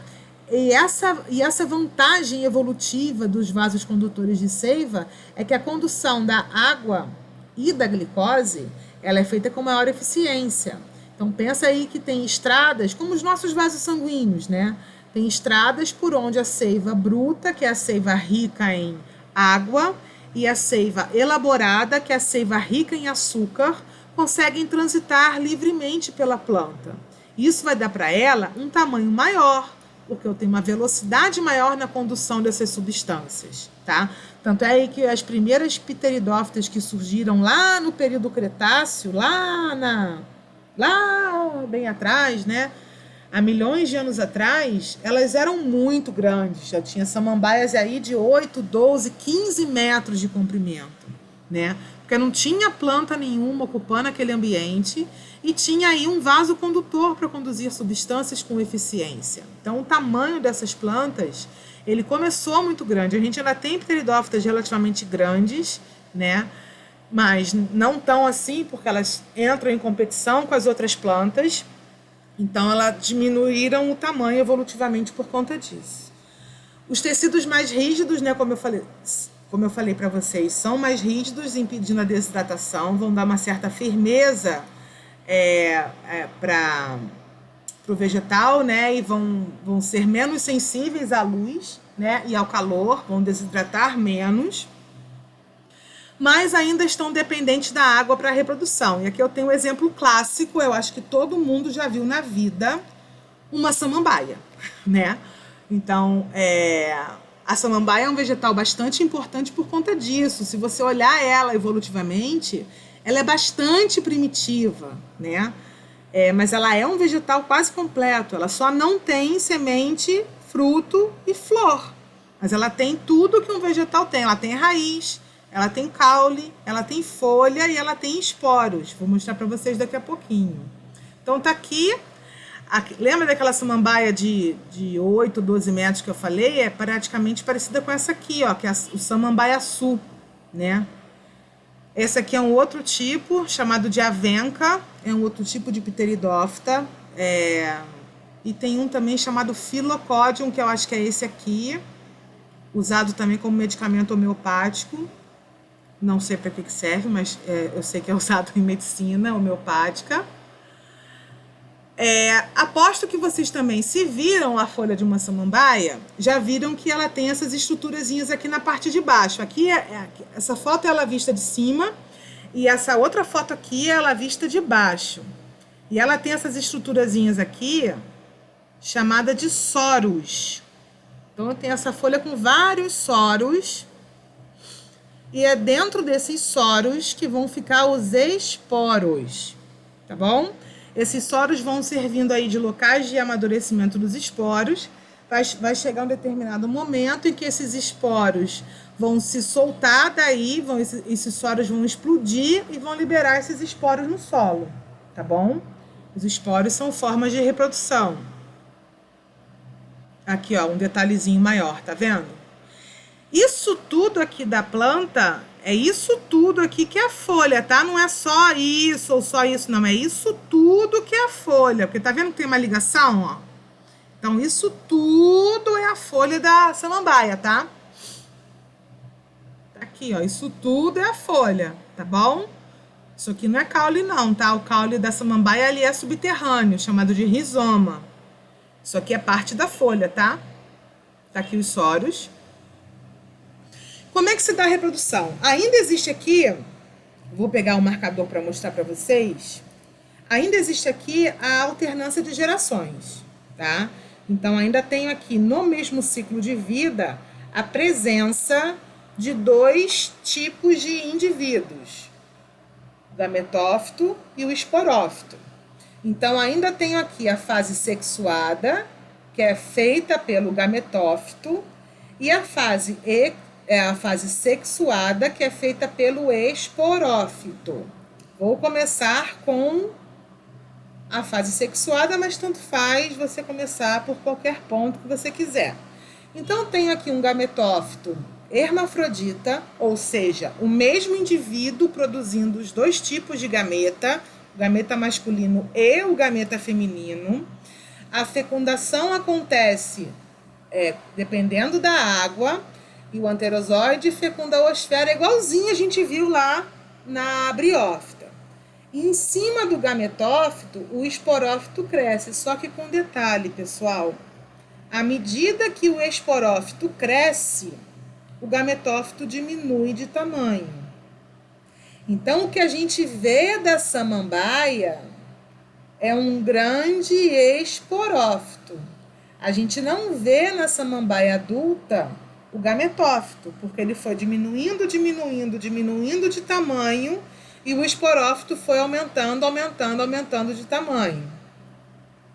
E essa vantagem evolutiva dos vasos condutores de seiva é que a condução da água e da glicose ela é feita com maior eficiência. Então, pensa aí que tem estradas, como os nossos vasos sanguíneos, né? Tem estradas por onde a seiva bruta, que é a seiva rica em água, e a seiva elaborada, que é a seiva rica em açúcar, conseguem transitar livremente pela planta. Isso vai dar para ela um tamanho maior, porque eu tenho uma velocidade maior na condução dessas substâncias, tá? Tanto é aí que as primeiras pteridófitas que surgiram lá no período Cretáceo, lá bem atrás, né? Há milhões de anos atrás, elas eram muito grandes. Já tinha samambaias aí de 8, 12, 15 metros de comprimento, né? Porque não tinha planta nenhuma ocupando aquele ambiente e tinha aí um vaso condutor para conduzir substâncias com eficiência. Então, o tamanho dessas plantas, ele começou muito grande. A gente ainda tem pteridófitas relativamente grandes, né? Mas não tão assim, porque elas entram em competição com as outras plantas. Então, elas diminuíram o tamanho evolutivamente por conta disso. Os tecidos mais rígidos, né, como eu falei para vocês, são mais rígidos, impedindo a desidratação, vão dar uma certa firmeza para o vegetal, né, e vão ser menos sensíveis à luz, né, e ao calor, vão desidratar menos, mas ainda estão dependentes da água para a reprodução. E aqui eu tenho um exemplo clássico, eu acho que todo mundo já viu na vida, uma samambaia, né? Então, a samambaia é um vegetal bastante importante por conta disso. Se você olhar ela evolutivamente, ela é bastante primitiva, né? Mas ela é um vegetal quase completo. Ela só não tem semente, fruto e flor. Mas ela tem tudo que um vegetal tem. Ela tem raiz, ela tem caule, ela tem folha e ela tem esporos. Vou mostrar para vocês daqui a pouquinho. Então tá aqui. Lembra daquela samambaia de 8, 12 metros que eu falei? É praticamente parecida com essa aqui, ó, que é o samambaiaçu, né? Esse aqui é um outro tipo, chamado de avenca, é um outro tipo de pteridófita. E tem um também chamado Phyllocodium, que eu acho que é esse aqui, usado também como medicamento homeopático. Não sei para que serve, mas eu sei que é usado em medicina homeopática. Aposto que vocês também, se viram a folha de uma samambaia, já viram que ela tem essas estruturazinhas aqui na parte de baixo. Essa foto ela é vista de cima e essa outra foto aqui ela é vista de baixo. E ela tem essas estruturazinhas aqui, chamada de soros. Então, tem essa folha com vários soros. E é dentro desses soros que vão ficar os esporos, tá bom? Esses soros vão servindo aí de locais de amadurecimento dos esporos. Vai chegar um determinado momento em que esses esporos vão se soltar daí, esses soros vão explodir e vão liberar esses esporos no solo, tá bom? Os esporos são formas de reprodução. Aqui, ó, um detalhezinho maior, tá vendo? Isso tudo aqui da planta, é isso tudo aqui que é a folha, tá? Não é só isso ou só isso, não. É isso tudo que é a folha. Porque tá vendo que tem uma ligação, ó? Então, isso tudo é a folha da samambaia, tá? Tá aqui, ó. Isso tudo é a folha, tá bom? Isso aqui não é caule, não, tá? O caule da samambaia ali é subterrâneo, chamado de rizoma. Isso aqui é parte da folha, tá? Tá aqui os soros. Como é que se dá a reprodução? Ainda existe aqui, vou pegar um marcador para mostrar para vocês, ainda existe aqui a alternância de gerações, tá? Então, ainda tenho aqui no mesmo ciclo de vida a presença de dois tipos de indivíduos, o gametófito e o esporófito. Então, ainda tenho aqui a fase sexuada, que é feita pelo gametófito, e a fase sexuada, que é feita pelo esporófito. Vou começar com a fase sexuada, mas tanto faz você começar por qualquer ponto que você quiser. Então, tenho aqui um gametófito hermafrodita, ou seja, o mesmo indivíduo produzindo os dois tipos de gameta, o gameta masculino e o gameta feminino. A fecundação acontece dependendo da água, e o anterozoide fecunda a osfera, igualzinho a gente viu lá na briófita. E em cima do gametófito, o esporófito cresce, só que com detalhe, pessoal. À medida que o esporófito cresce, o gametófito diminui de tamanho. Então, o que a gente vê da samambaia é um grande esporófito. A gente não vê na samambaia adulta o gametófito, porque ele foi diminuindo de tamanho e o esporófito foi aumentando de tamanho.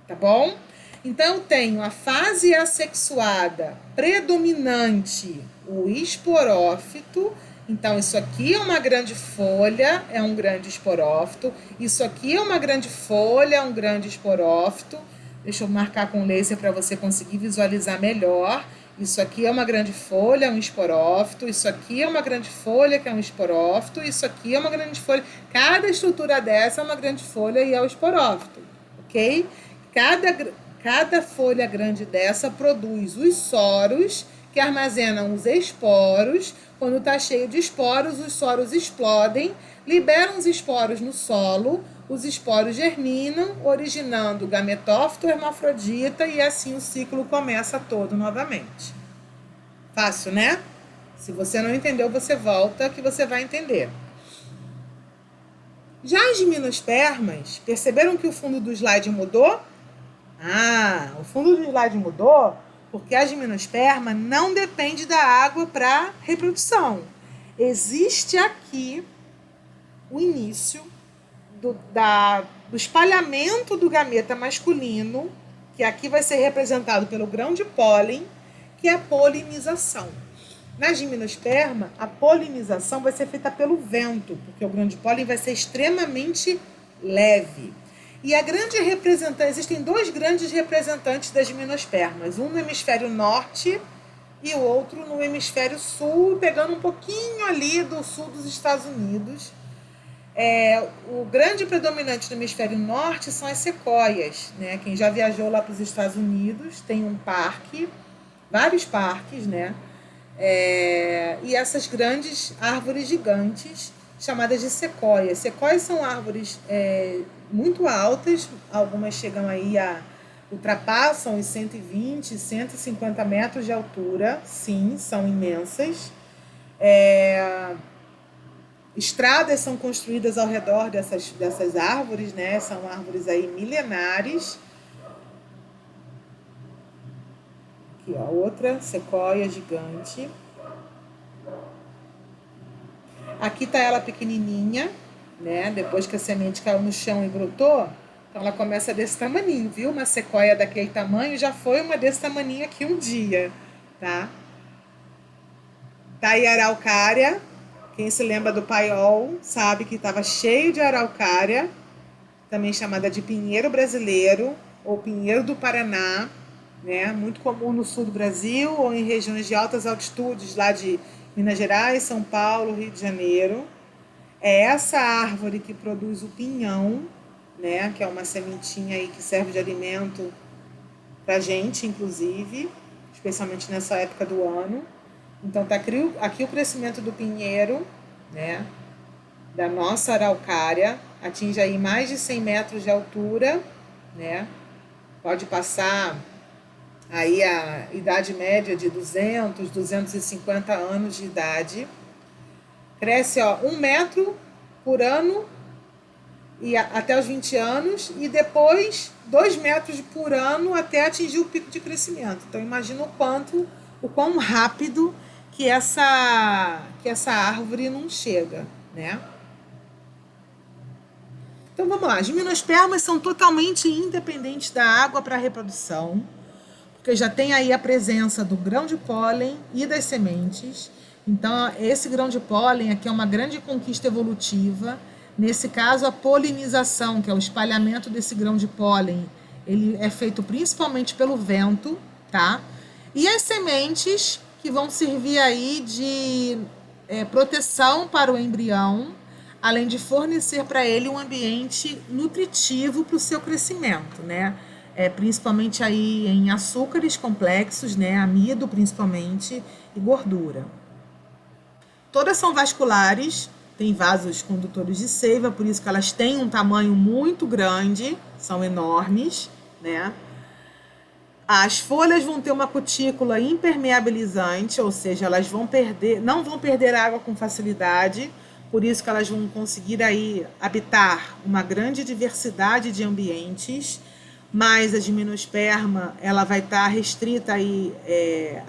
Tá bom? Então, eu tenho a fase assexuada predominante, o esporófito. Então, isso aqui é uma grande folha, é um grande esporófito. Isso aqui é uma grande folha, é um grande esporófito. Deixa eu marcar com laser para você conseguir visualizar melhor. Isso aqui é uma grande folha, um esporófito. Isso aqui é uma grande folha, que é um esporófito. Isso aqui é uma grande folha. Cada estrutura dessa é uma grande folha e é o esporófito, ok? Cada folha grande dessa produz os soros, que armazenam os esporos. Quando está cheio de esporos, os soros explodem, liberam os esporos no solo, os esporos germinam, originando o gametófito hermafrodita, e assim o ciclo começa todo novamente. Fácil, né? Se você não entendeu, você volta que você vai entender. Já as gimnospermas, perceberam que o fundo do slide mudou? O fundo do slide mudou porque a gimnosperma não depende da água para reprodução. Existe aqui o início do espalhamento do gameta masculino, que aqui vai ser representado pelo grão de pólen, que é a polinização. Na gimnosperma, a polinização vai ser feita pelo vento, porque o grão de pólen vai ser extremamente leve. E existem dois grandes representantes das gimnospermas, um no hemisfério norte e o outro no hemisfério sul, pegando um pouquinho ali do sul dos Estados Unidos. O grande predominante no hemisfério norte são as sequoias, né? Quem já viajou lá para os Estados Unidos tem um parque, vários parques, né? E essas grandes árvores gigantes chamadas de sequoias. Sequoias são árvores muito altas, algumas chegam aí ultrapassam os 120, 150 metros de altura, sim, são imensas. Estradas são construídas ao redor dessas árvores, né? São árvores aí milenares. Aqui, ó, outra sequoia gigante. Aqui tá ela pequenininha, né? Depois que a semente caiu no chão e brotou, então ela começa desse tamaninho, viu? Uma sequoia daquele tamanho já foi uma desse tamaninho aqui um dia, tá? Tá aí a araucária. Quem se lembra do paiol sabe que estava cheio de araucária, também chamada de pinheiro brasileiro ou pinheiro do Paraná, né? Muito comum no sul do Brasil ou em regiões de altas altitudes lá de Minas Gerais, São Paulo, Rio de Janeiro. É essa árvore que produz o pinhão, né? Que é uma sementinha aí que serve de alimento para gente, inclusive, especialmente nessa época do ano. Então tá aqui o crescimento do pinheiro, né? Da nossa araucária, atinge aí mais de 100 metros de altura, né? Pode passar aí a idade média de 200, 250 anos de idade. Cresce, ó, 1 metro por ano e até os 20 anos e depois 2 metros por ano até atingir o pico de crescimento. Então imagina o quão rápido que essa árvore não chega, né? Então vamos lá, as gimnospermas são totalmente independentes da água para a reprodução, porque já tem aí a presença do grão de pólen e das sementes. Então esse grão de pólen aqui é uma grande conquista evolutiva. Nesse caso, a polinização, que é o espalhamento desse grão de pólen, ele é feito principalmente pelo vento, tá? E as sementes, que vão servir aí de proteção para o embrião, além de fornecer para ele um ambiente nutritivo para o seu crescimento, né? Principalmente aí em açúcares complexos, né? Amido principalmente, e gordura. Todas são vasculares, tem vasos condutores de seiva, por isso que elas têm um tamanho muito grande, são enormes, né? As folhas vão ter uma cutícula impermeabilizante, ou seja, elas não vão perder água com facilidade, por isso que elas vão conseguir aí habitar uma grande diversidade de ambientes, mas a gimnosperma ela vai estar restrita aí,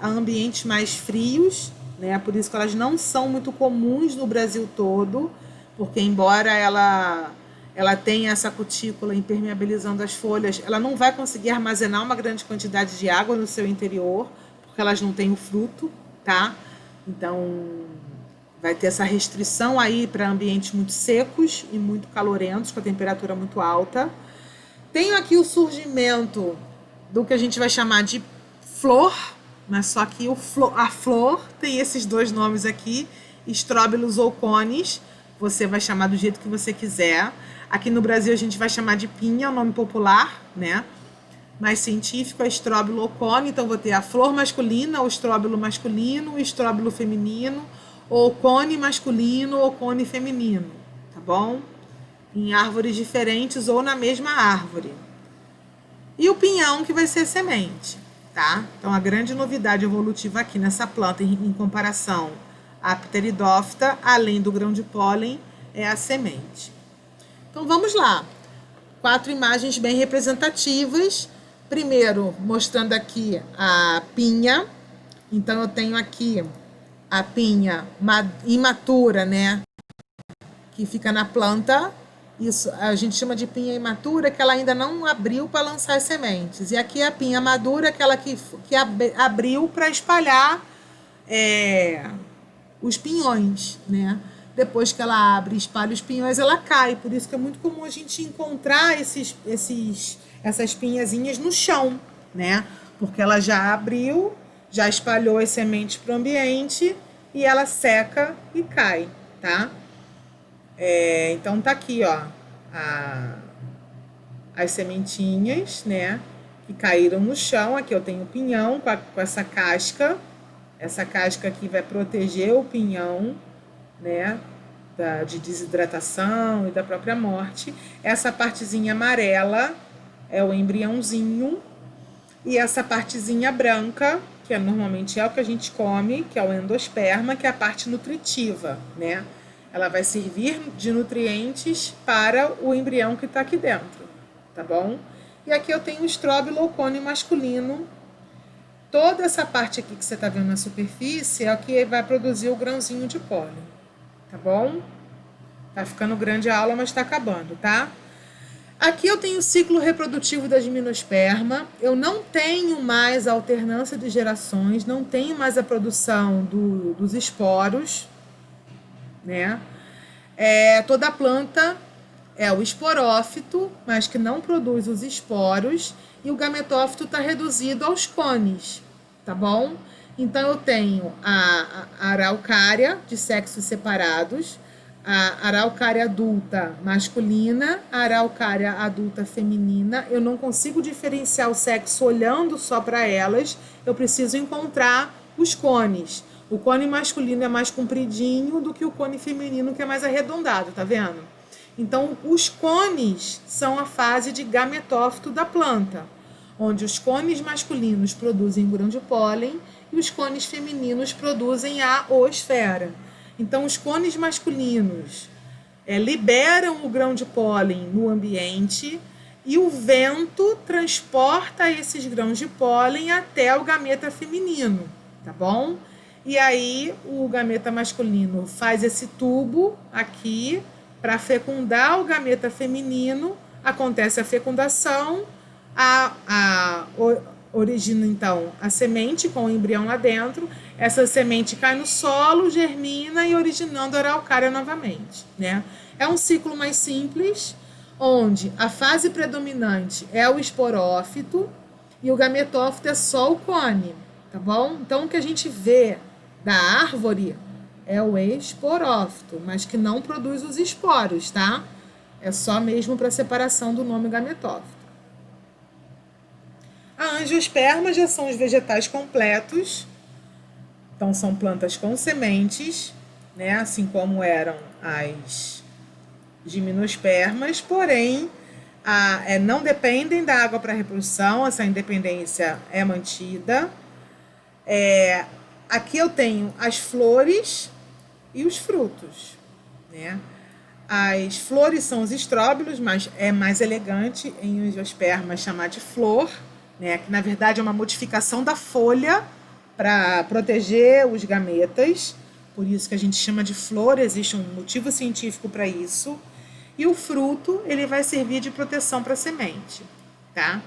a ambientes mais frios, né? Por isso que elas não são muito comuns no Brasil todo, porque embora ela tenha essa cutícula impermeabilizando as folhas, ela não vai conseguir armazenar uma grande quantidade de água no seu interior, porque elas não têm o fruto, tá? Então, vai ter essa restrição aí para ambientes muito secos e muito calorentos, com a temperatura muito alta. Tenho aqui o surgimento do que a gente vai chamar de flor, mas só que a flor tem esses dois nomes aqui, estróbilos ou cones, você vai chamar do jeito que você quiser. Aqui no Brasil a gente vai chamar de pinha, é o nome popular, né? Mais científico é estróbilo ou cone, então vou ter a flor masculina, o estróbilo masculino, o estróbilo feminino, ou cone masculino ou cone feminino, tá bom? Em árvores diferentes ou na mesma árvore. E o pinhão, que vai ser semente, tá? Então a grande novidade evolutiva aqui nessa planta, em comparação à pteridófita, além do grão de pólen, é a semente. Então vamos lá, 4 imagens bem representativas. Primeiro, mostrando aqui a pinha. Então eu tenho aqui a pinha imatura, né? Que fica na planta. Isso a gente chama de pinha imatura, que ela ainda não abriu para lançar as sementes. E aqui a pinha madura, aquela que abriu para espalhar os pinhões, né? Depois que ela abre e espalha os pinhões, ela cai. Por isso que é muito comum a gente encontrar essas pinhazinhas no chão, né? Porque ela já abriu, já espalhou as sementes para o ambiente e ela seca e cai, tá? Então tá aqui, ó, as sementinhas, né? Que caíram no chão. Aqui eu tenho o pinhão com essa casca. Essa casca aqui vai proteger o pinhão, né? de desidratação e da própria morte. Essa partezinha amarela é o embriãozinho, e essa partezinha branca, que normalmente é o que a gente come, que é o endosperma, que é a parte nutritiva, né? Ela vai servir de nutrientes para o embrião que está aqui dentro, tá bom? E aqui eu tenho o estróbilo ou cone masculino. Toda essa parte aqui que você está vendo na superfície é o que vai produzir o grãozinho de pólen, tá bom? Tá ficando grande a aula, mas está acabando, tá? Aqui eu tenho o ciclo reprodutivo da gimnosperma. Eu não tenho mais a alternância de gerações, não tenho mais a produção dos esporos, né? Toda planta é o esporófito, mas que não produz os esporos, e o gametófito está reduzido aos cones, tá bom? Então eu tenho a araucária de sexos separados, a araucária adulta masculina, a araucária adulta feminina. Eu não consigo diferenciar o sexo olhando só para elas, eu preciso encontrar os cones. O cone masculino é mais compridinho do que o cone feminino, que é mais arredondado, tá vendo? Então, os cones são a fase de gametófito da planta, onde os cones masculinos produzem o grão de pólen e os cones femininos produzem a oosfera. Então, os cones masculinos liberam o grão de pólen no ambiente e o vento transporta esses grãos de pólen até o gameta feminino, tá bom? E aí, o gameta masculino faz esse tubo aqui para fecundar o gameta feminino, acontece a fecundação, origina então a semente com o embrião lá dentro, essa semente cai no solo, germina e originando a araucária novamente, né? É um ciclo mais simples, onde a fase predominante é o esporófito e o gametófito é só o cone, tá bom? Então o que a gente vê da árvore é o esporófito, mas que não produz os esporos, tá? É só mesmo para separação do nome gametófito. A angiosperma já são os vegetais completos, então são plantas com sementes, né? Assim como eram as gimnospermas, porém não dependem da água para reprodução, essa independência é mantida. Aqui eu tenho as flores e os frutos, né? As flores são os estróbilos, mas é mais elegante em angiosperma chamar de flor, né? Que na verdade é uma modificação da folha para proteger os gametas, por isso que a gente chama de flor, existe um motivo científico para isso. E o fruto, ele vai servir de proteção para a semente, tá?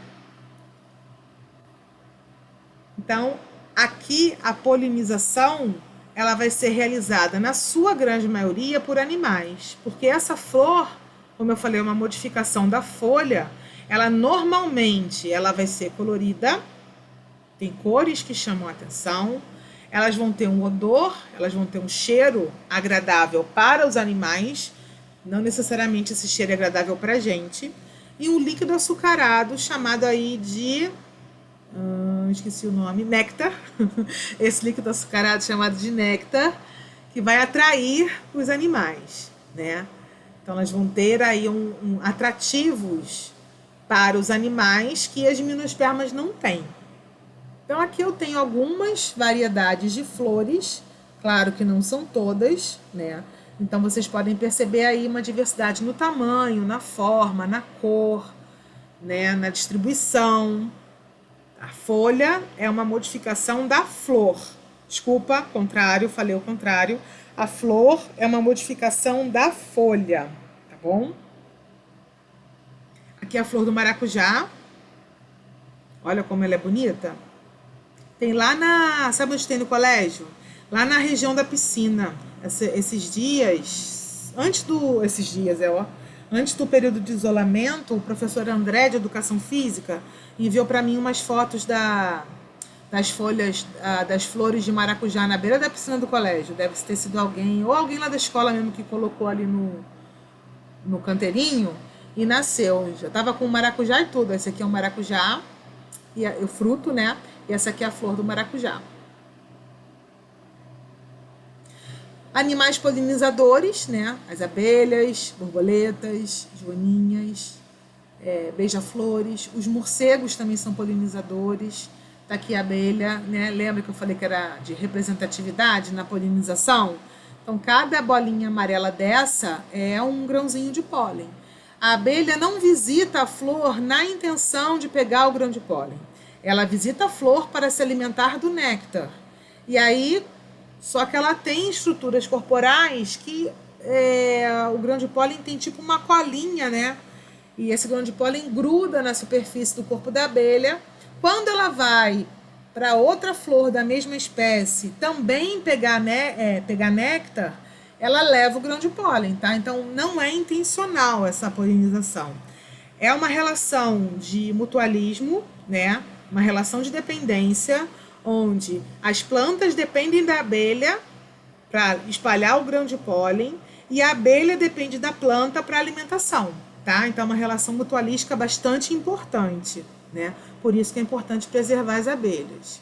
Então, aqui a polinização ela vai ser realizada, na sua grande maioria, por animais, porque essa flor, como eu falei, é uma modificação da folha, ela normalmente ela vai ser colorida, tem cores que chamam a atenção, elas vão ter um odor, elas vão ter um cheiro agradável para os animais, não necessariamente esse cheiro é agradável para a gente, e um líquido açucarado chamado aí de... esqueci o nome, néctar, esse líquido açucarado chamado de néctar, que vai atrair os animais, né? Então elas vão ter aí atrativos para os animais que as gimnospermas não têm. Então aqui eu tenho algumas variedades de flores, claro que não são todas, né? Então vocês podem perceber aí uma diversidade no tamanho, na forma, na cor, né? Na distribuição. A folha é uma modificação da flor. Desculpa, contrário, falei o contrário. A flor é uma modificação da folha, tá bom? Aqui é a flor do maracujá. Olha como ela é bonita. Tem lá sabe onde tem no colégio? Lá na região da piscina. Esses dias, antes do período de isolamento, o professor André, de Educação Física, enviou para mim umas fotos das folhas, das flores de maracujá na beira da piscina do colégio. Deve ter sido alguém, ou alguém lá da escola mesmo, que colocou ali no canteirinho e nasceu. Já estava com maracujá e tudo. Esse aqui é um maracujá, e o fruto, né? E essa aqui é a flor do maracujá. Animais polinizadores, né? As abelhas, borboletas, joaninhas, beija-flores. Os morcegos também são polinizadores. Tá aqui a abelha, né? Lembra que eu falei que era de representatividade na polinização? Então, cada bolinha amarela dessa é um grãozinho de pólen. A abelha não visita a flor na intenção de pegar o grão de pólen. Ela visita a flor para se alimentar do néctar. E aí, só que ela tem estruturas corporais que o grão de pólen tem tipo uma colinha, né? E esse grão de pólen gruda na superfície do corpo da abelha. Quando ela vai para outra flor da mesma espécie também pegar néctar, ela leva o grão de pólen, tá? Então, não é intencional essa polinização. É uma relação de mutualismo, né? Uma relação de dependência, onde as plantas dependem da abelha para espalhar o grão de pólen e a abelha depende da planta para alimentação, tá? Então, é uma relação mutualística bastante importante, né? Por isso que é importante preservar as abelhas.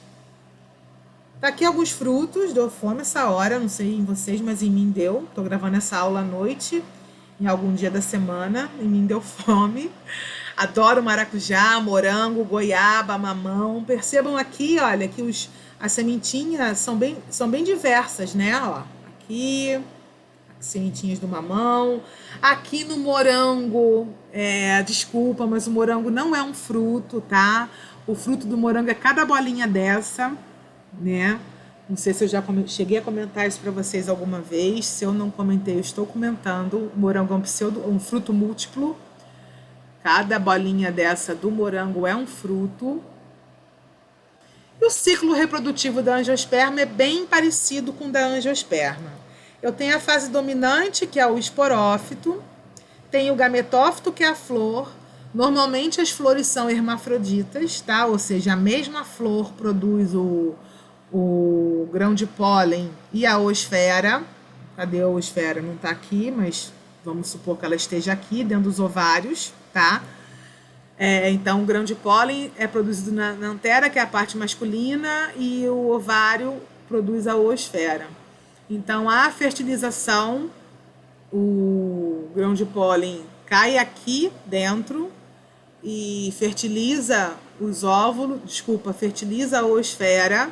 Tá aqui alguns frutos, deu fome essa hora, não sei em vocês, mas em mim deu. Tô gravando essa aula à noite, em algum dia da semana, em mim deu fome. Adoro maracujá, morango, goiaba, mamão. Percebam aqui, olha, que as sementinhas são bem diversas, né? Ó, aqui, sementinhas do mamão. Aqui no morango, desculpa, mas o morango não é um fruto, tá? O fruto do morango é cada bolinha dessa, né? Não sei se eu já cheguei a comentar isso para vocês alguma vez. Se eu não comentei, eu estou comentando. O morango é um fruto múltiplo. Cada bolinha dessa do morango é um fruto. E o ciclo reprodutivo da angiosperma é bem parecido com o da angiosperma. Eu tenho a fase dominante, que é o esporófito. Tenho o gametófito, que é a flor. Normalmente as flores são hermafroditas, tá? Ou seja, a mesma flor produz o grão de pólen e a oosfera. Cadê a oosfera? Não está aqui, mas vamos supor que ela esteja aqui, dentro dos ovários, tá? Então, o grão de pólen é produzido na antera, que é a parte masculina, e o ovário produz a oosfera. Então, a fertilização, o grão de pólen cai aqui dentro e fertiliza os óvulos, fertiliza a oosfera,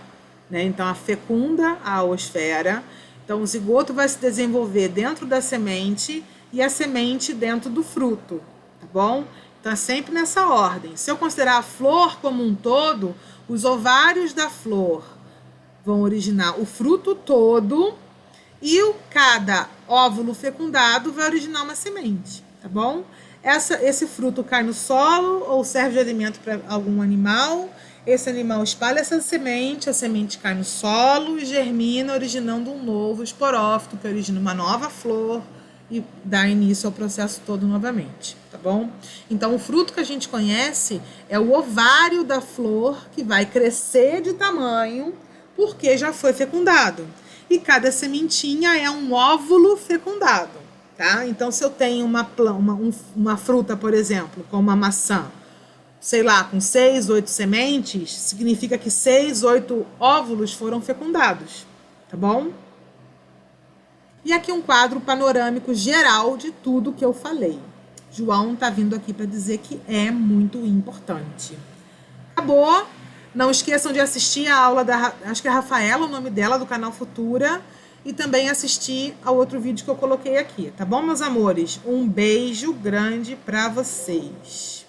né? Então, fecunda a oosfera. Então, o zigoto vai se desenvolver dentro da semente e a semente dentro do fruto, tá bom? Então, é sempre nessa ordem. Se eu considerar a flor como um todo, os ovários da flor vão originar o fruto todo e cada óvulo fecundado vai originar uma semente, tá bom? Esse fruto cai no solo ou serve de alimento para algum animal. Esse animal espalha essa semente, a semente cai no solo e germina, originando um novo esporófito, que origina uma nova flor e dá início ao processo todo novamente, tá bom? Então, o fruto que a gente conhece é o ovário da flor, que vai crescer de tamanho porque já foi fecundado. E cada sementinha é um óvulo fecundado, tá? Então, se eu tenho uma fruta, por exemplo, como uma maçã, sei lá, com 6, 8 sementes, significa que 6, 8 óvulos foram fecundados, tá bom? E aqui um quadro panorâmico geral de tudo que eu falei. João tá vindo aqui para dizer que é muito importante. Acabou. Não esqueçam de assistir a aula acho que é Rafaela, o nome dela, do canal Futura. E também assistir ao outro vídeo que eu coloquei aqui, tá bom, meus amores? Um beijo grande para vocês.